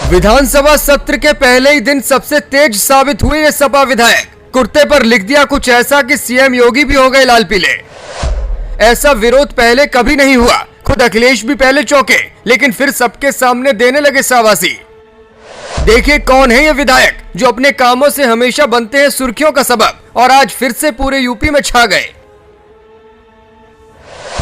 विधानसभा सत्र के पहले ही दिन सबसे तेज साबित हुए ये सपा विधायक। कुर्ते पर लिख दिया कुछ ऐसा कि सीएम योगी भी हो गए लाल पीले। ऐसा विरोध पहले कभी नहीं हुआ। खुद अखिलेश भी पहले चौंके, लेकिन फिर सबके सामने देने लगे शाबाशी। देखिए कौन है ये विधायक जो अपने कामों से हमेशा बनते हैं सुर्खियों का सबब और आज फिर से पूरे यूपी में छा गए।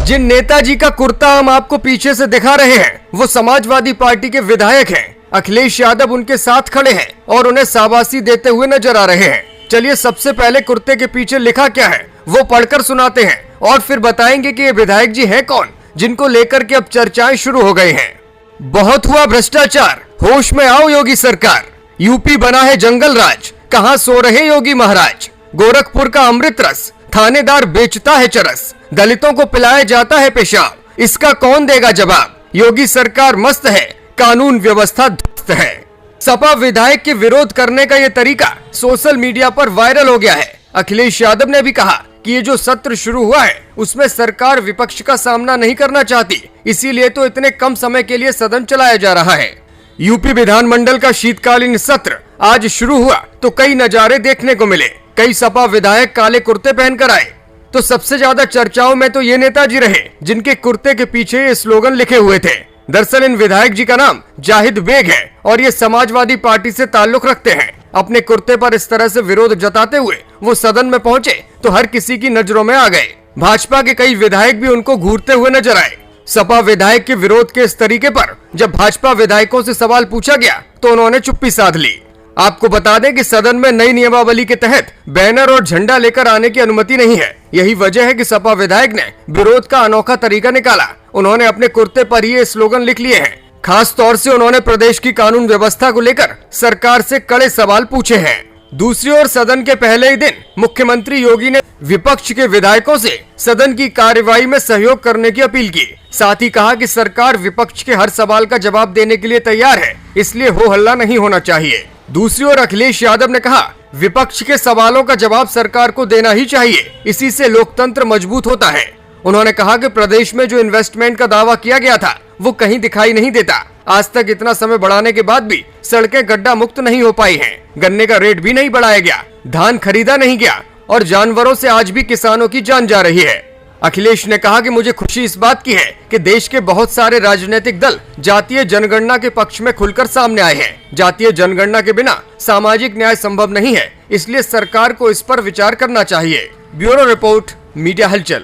जिन नेताजी का कुर्ता हम आपको पीछे से दिखा रहे हैं वो समाजवादी पार्टी के विधायक हैं। अखिलेश यादव उनके साथ खड़े हैं और उन्हें शाबाशी देते हुए नजर आ रहे हैं। चलिए सबसे पहले कुर्ते के पीछे लिखा क्या है वो पढ़कर सुनाते हैं और फिर बताएंगे कि ये विधायक जी है कौन, जिनको लेकर के अब चर्चाएं शुरू हो गई हैं। बहुत हुआ भ्रष्टाचार, होश में आओ योगी सरकार। यूपी बना है जंगल राज, कहां सो रहे योगी महाराज। गोरखपुर का अमृत रस थानेदार बेचता है चरस, दलितों को पिलाया जाता है पेशाब, इसका कौन देगा जवाब। योगी सरकार मस्त है, कानून व्यवस्था ध्वस्त है। सपा विधायक के विरोध करने का ये तरीका सोशल मीडिया पर वायरल हो गया है। अखिलेश यादव ने भी कहा कि ये जो सत्र शुरू हुआ है उसमें सरकार विपक्ष का सामना नहीं करना चाहती, इसीलिए तो इतने कम समय के लिए सदन चलाया जा रहा है। यूपी विधानमंडल का शीतकालीन सत्र आज शुरू हुआ तो कई नजारे देखने को मिले। कई सपा विधायक काले कुर्ते पहनकर आए तो सबसे ज्यादा चर्चाओं में तो ये नेताजी रहे जिनके कुर्ते के पीछे ये स्लोगन लिखे हुए थे। दरअसल इन विधायक जी का नाम जाहिद बेग है और ये समाजवादी पार्टी से ताल्लुक रखते हैं। अपने कुर्ते पर इस तरह से विरोध जताते हुए वो सदन में पहुंचे तो हर किसी की नजरों में आ गए। भाजपा के कई विधायक भी उनको घूरते हुए नजर आए। सपा विधायक के विरोध के इस तरीके पर जब भाजपा विधायकों से सवाल पूछा गया तो उन्होंने चुप्पी साध ली। आपको बता दें कि सदन में नई नियमावली के तहत बैनर और झंडा लेकर आने की अनुमति नहीं है। यही वजह है कि सपा विधायक ने विरोध का अनोखा तरीका निकाला। उन्होंने अपने कुर्ते पर ये स्लोगन लिख लिए हैं। खास तौर से उन्होंने प्रदेश की कानून व्यवस्था को लेकर सरकार से कड़े सवाल पूछे हैं। दूसरी ओर सदन के पहले ही दिन मुख्यमंत्री योगी ने विपक्ष के विधायकों से सदन की कार्यवाही में सहयोग करने की अपील की। साथ ही कहा कि सरकार विपक्ष के हर सवाल का जवाब देने के लिए तैयार है, इसलिए हो हल्ला नहीं होना चाहिए। दूसरी ओर अखिलेश यादव ने कहा विपक्ष के सवालों का जवाब सरकार को देना ही चाहिए, इसी से लोकतंत्र मजबूत होता है। उन्होंने कहा कि प्रदेश में जो इन्वेस्टमेंट का दावा किया गया था वो कहीं दिखाई नहीं देता। आज तक इतना समय बढ़ाने के बाद भी सड़कें गड्ढा मुक्त नहीं हो पाई हैं। गन्ने का रेट भी नहीं बढ़ाया गया, धान खरीदा नहीं गया और जानवरों से आज भी किसानों की जान जा रही है। अखिलेश ने कहा कि मुझे खुशी इस बात की है कि देश के बहुत सारे राजनीतिक दल जातीय जनगणना के पक्ष में खुलकर सामने आए हैं। जातीय जनगणना के बिना सामाजिक न्याय संभव नहीं है, इसलिए सरकार को इस पर विचार करना चाहिए। ब्यूरो रिपोर्ट, मीडिया हलचल।